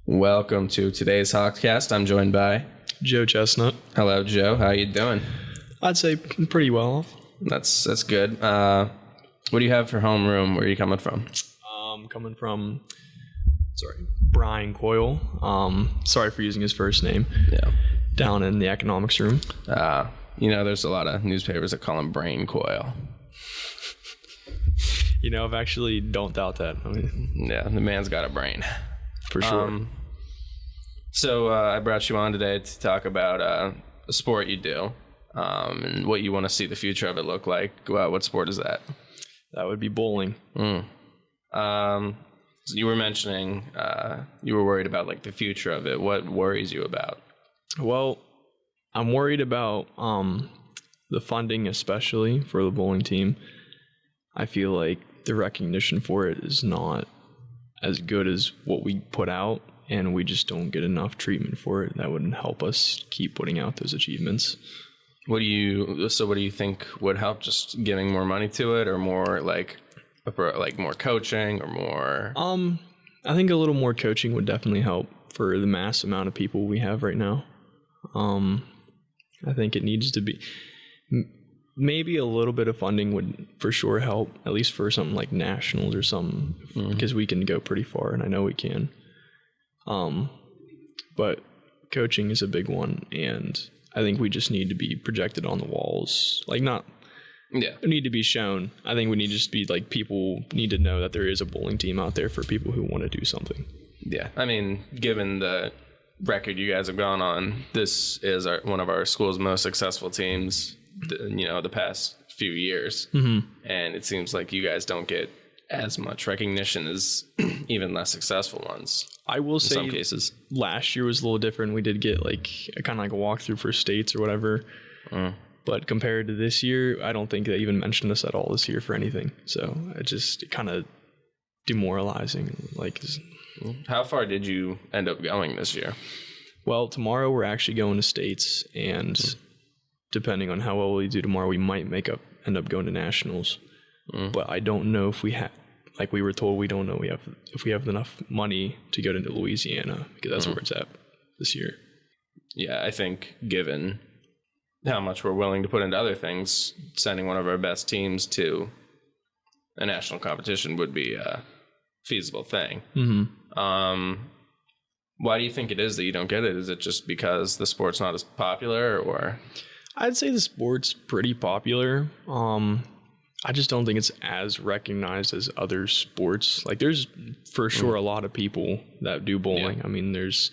Welcome to today's HAWKS. I'm joined by Joe Chestnutt. Hello, Joe. How you doing? I'd say pretty well. That's good. What do you have for homeroom? Where are you coming from? Coming from, Brian Coyle. Sorry for using his first name. Yeah. Down in the economics room. There's a lot of newspapers that call him Brain Coil. I've actually don't doubt that. Yeah, the man's got a brain. For sure. So I brought you on today to talk about a sport you do and what you want to see the future of it look like. What sport is that? That would be bowling. So you were mentioning you were worried about like the future of it. What worries you about? Well, I'm worried about the funding, especially for the bowling team. I feel like the recognition for it is not as good as what we put out, and we just don't get enough treatment for it. That wouldn't help us keep putting out those achievements. What do you think would help? Just giving more money to it, or more like more coaching, or more? I think a little more coaching would definitely help for the mass amount of people we have right now. I think it needs to be maybe a little bit of funding would for sure help, at least for something like nationals or something, because we can go pretty far, and I know we can. But coaching is a big one, and I think we just need to be projected on the walls, need to be shown. I think we need to just be like, people need to know that there is a bowling team out there for people who want to do something. Yeah, I mean, given the record you guys have gone on, this is one of our school's most successful teams, the past few years. And it seems like you guys don't get as much recognition as even less successful ones. I will say, in some cases, last year was a little different. We did get kind of like a walkthrough for states or whatever. But compared to this year, I don't think they even mentioned us at all this year for anything. So it kind of demoralizing. How far did you end up going this year? Well, tomorrow we're actually going to states, and depending on how well we do tomorrow, we might end up going to nationals. But I don't know if we have, like we were told, we don't know if we have enough money to go to Louisiana, because that's where it's at this year. Yeah, I think given how much we're willing to put into other things, sending one of our best teams to a national competition would be a feasible thing. Why do you think it is that you don't get it? Is it just because the sport's not as popular, or? I'd say the sport's pretty popular. I just don't think it's as recognized as other sports. There's for sure a lot of people that do bowling. Yeah. I mean, there's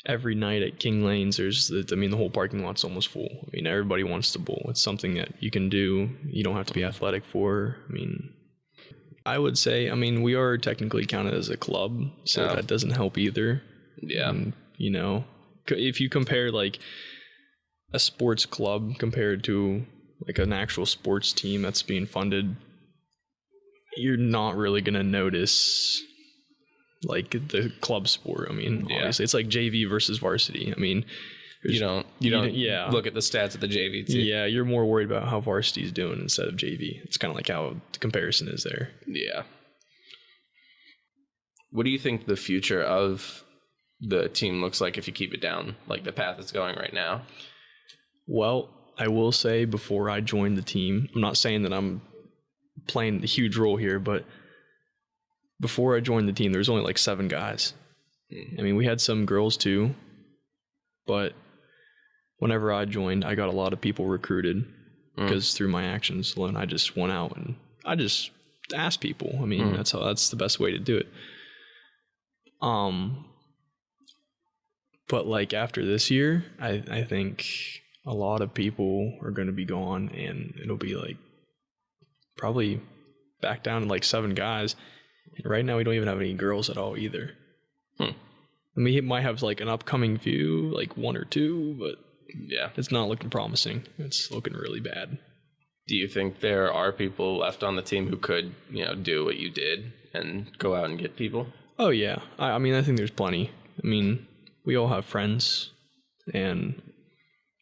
every night at King Lanes, the whole parking lot's almost full. I mean, everybody wants to bowl. It's something that you can do. You don't have to be athletic for. I mean, I would say, we are technically counted as a club, so that doesn't help either. Yeah. And, if you compare a sports club compared to an actual sports team that's being funded, you're not really going to notice the club sport. Obviously it's like JV versus varsity. You don't look at the stats of the JV team. Yeah, you're more worried about how varsity is doing instead of JV. It's kind of like how the comparison is there. Yeah. What do you think the future of the team looks like if you keep it down the path it's going right now? Well, I will say, before I joined the team, I'm not saying that I'm playing a huge role here, but before I joined the team, there was only 7 guys. We had some girls too, but whenever I joined, I got a lot of people recruited because through my actions alone, I just went out and I just asked people. That's the best way to do it. But after this year, I think a lot of people are going to be gone, and it'll be probably back down to 7 guys. And right now we don't even have any girls at all either. It might have an upcoming few, 1 or 2, but yeah, it's not looking promising. It's looking really bad. Do you think there are people left on the team who could, do what you did and go out and get people? Oh yeah. I think there's plenty. We all have friends, and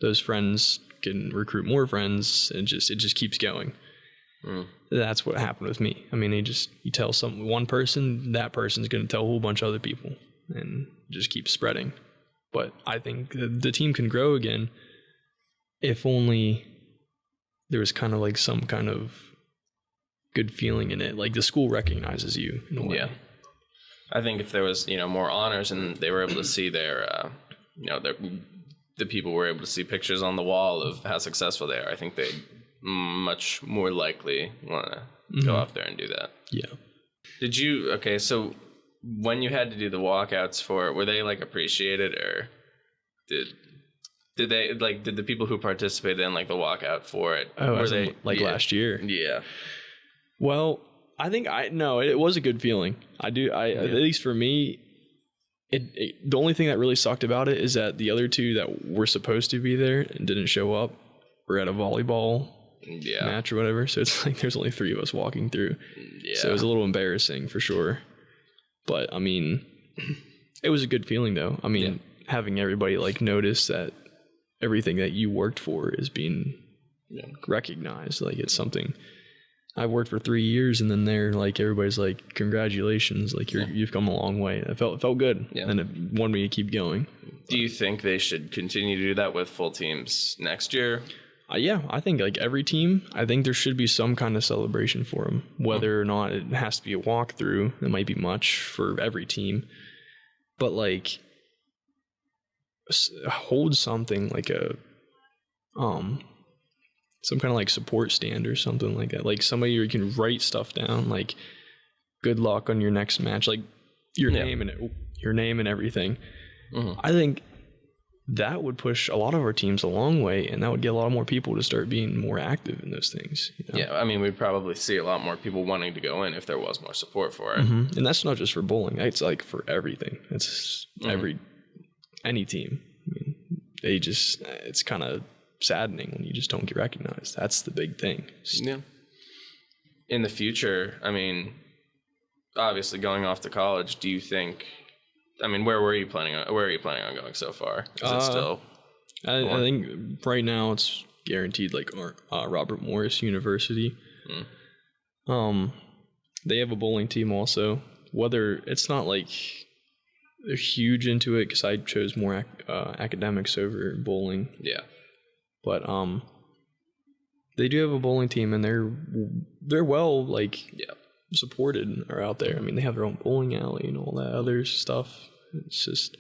those friends can recruit more friends, and it just keeps going. That's what happened with me. I mean, you tell one person, that person's going to tell a whole bunch of other people, and just keep spreading. But I think the team can grow again if only there was kind of like some kind of good feeling in it. Like the school recognizes you in a way. Yeah. I think if there was, more honors and they were able to see their, the people were able to see pictures on the wall of how successful they are, I think they'd much more likely want to go out there and do that. Yeah. So when you had to do the walkouts for it, were they like appreciated, or did they did the people who participated in like the walkout for it? Were they last year? Yeah. Well, I think it was a good feeling. At least for me, the only thing that really sucked about it is that the other two that were supposed to be there and didn't show up were at a volleyball match or whatever. So it's like there's only 3 of us walking through. Yeah. So it was a little embarrassing for sure. But I mean, it was a good feeling though. I mean, having everybody like notice that everything that you worked for is being recognized. Like it's something. I worked for 3 years, and then everybody's like, "Congratulations! Like you've come a long way." It felt good, and it wanted me to keep going. Do you think they should continue to do that with full teams next year? Yeah, I think like every team, I think there should be some kind of celebration for them. Whether or not it has to be a walkthrough, it might be much for every team, but like hold something like some kind of like support stand or something like that. Like somebody you can write stuff down, like good luck on your next match, like your name and everything. I think that would push a lot of our teams a long way, and that would get a lot more people to start being more active in those things. Yeah, I mean, we'd probably see a lot more people wanting to go in if there was more support for it. And that's not just for bowling. It's like for everything. It's any team. I mean, it's kind of saddening when you just don't get recognized. That's the big thing. Yeah. In the future, I mean, obviously going off to college, do you think, I mean, where are you planning on going so far? Is it still? I think right now it's guaranteed like Robert Morris University. They have a bowling team also. Whether it's not like they're huge into it because I chose more academics over bowling. Yeah. But they do have a bowling team, and they're well supported or out there. I mean, they have their own bowling alley and all that other stuff. It's just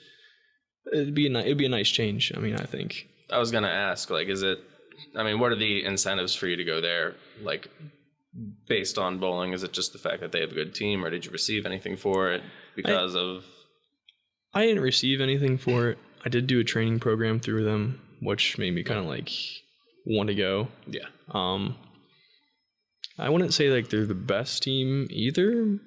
it'd be a nice change. I mean, I think. I was gonna ask, like, what are the incentives for you to go there? Like, based on bowling, is it just the fact that they have a good team, or did you receive anything for it because of? I didn't receive anything for it. I did do a training program through them, which made me kind of like want to go. Yeah. I wouldn't say like they're the best team either.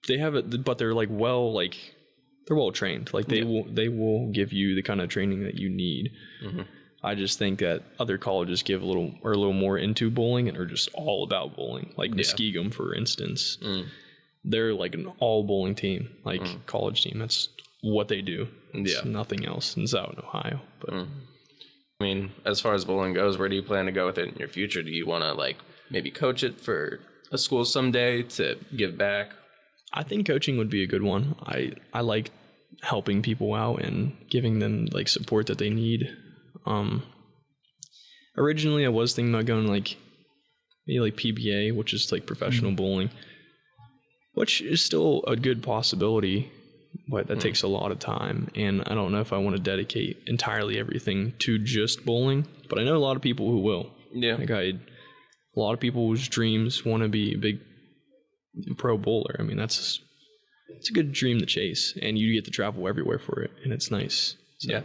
They have it, but they're like they're well trained. Like they will give you the kind of training that you need. I just think that other colleges are a little more into bowling and are just all about bowling. Like Muskegum, for instance, they're like an all bowling team, like college team. That's what they do. It's nothing else. And it's out in Ohio. But I mean, as far as bowling goes, where do you plan to go with it in your future? Do you want to like maybe coach it for a school someday to give back? I think coaching would be a good one. I like helping people out and giving them like support that they need. Originally I was thinking about going maybe like PBA, which is like professional bowling, which is still a good possibility, but that takes a lot of time, and I don't know if I want to dedicate entirely everything to just bowling, but I know a lot of people who will. Yeah. A lot of people whose dreams want to be a big pro bowler. I mean, it's a good dream to chase, and you get to travel everywhere for it, and it's nice. So. Yeah.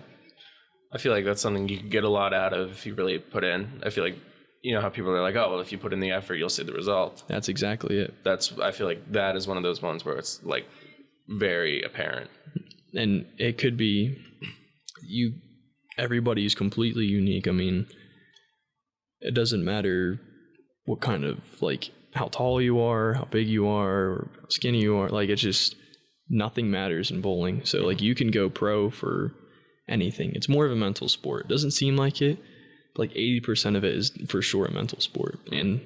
I feel like that's something you can get a lot out of if you really put in. I feel like, you know how people are like, oh, well, if you put in the effort, you'll see the result. That's exactly it. I feel like that is one of those ones where it's like very apparent. And it could be everybody's completely unique. I mean, it doesn't matter what kind of how tall you are, how big you are, or how skinny you are. It's just nothing matters in bowling. So you can go pro for anything. It's more of a mental sport. It doesn't seem like it, but 80% of it is for sure a mental sport. And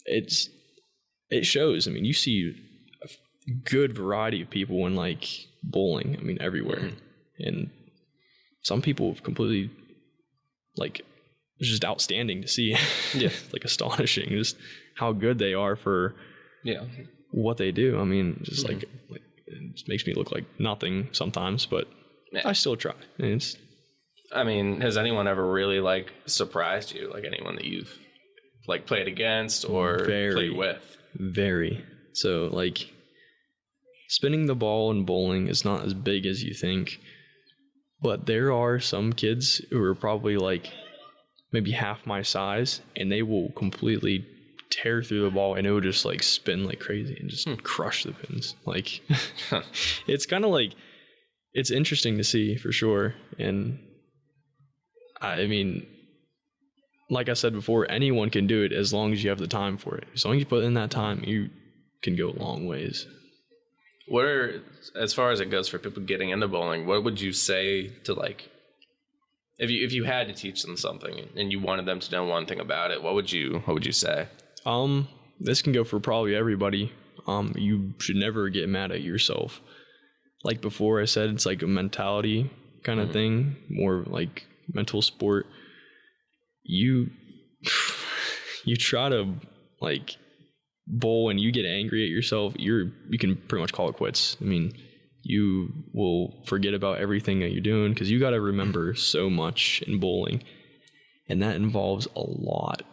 it shows. I mean, you see a good variety of people in like bowling. I mean, everywhere, and some people have completely like it's just outstanding to see. Yeah, like astonishing, just how good they are for what they do. I mean, just like it just makes me look like nothing sometimes, but I still try. I mean, has anyone ever really like surprised you? Like anyone that you've like played against or played with? Very. So like spinning the ball in bowling is not as big as you think, but there are some kids who are probably like maybe half my size, and they will completely tear through the ball, and it will just like spin like crazy and just crush the pins. Like it's kind of like, it's interesting to see for sure. And I mean, like I said before, anyone can do it as long as you have the time for it. As long as you put in that time, you can go a long ways. What are, as far as it goes for people getting into bowling, what would you say to like, if you had to teach them something and you wanted them to know one thing about it, what would you say? This can go for probably everybody. You should never get mad at yourself. Like before I said, it's like a mentality kind of thing, more like mental sport. You try to like bowl and you get angry at yourself, you can pretty much call it quits. I mean, you will forget about everything that you're doing because you got to remember so much in bowling, and that involves a lot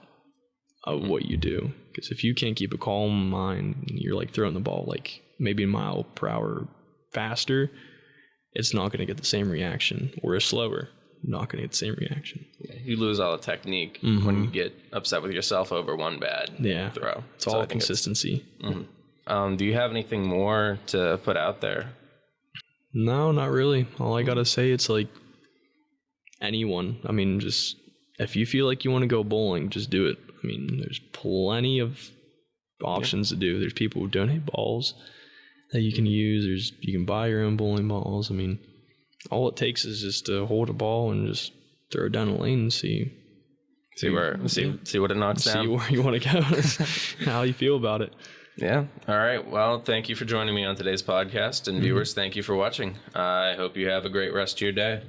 of what you do. Because if you can't keep a calm mind and you're like throwing the ball like maybe a mile per hour faster, it's not going to get the same reaction, or slower, not going to get the same reaction. Yeah, you lose all the technique when you get upset with yourself over one bad throw. It's all consistency. Do you have anything more to put out there? No, not really. All I got to say, it's like anyone. I mean, just if you feel like you want to go bowling, just do it. I mean, there's plenty of options to do. There's people who donate balls that you can use. You can buy your own bowling balls. I mean, all it takes is just to hold a ball and just throw it down the lane and see what it knocks down. See where you want to go. How you feel about it. Yeah. All right. Well, thank you for joining me on today's podcast, and viewers, thank you for watching. I hope you have a great rest of your day.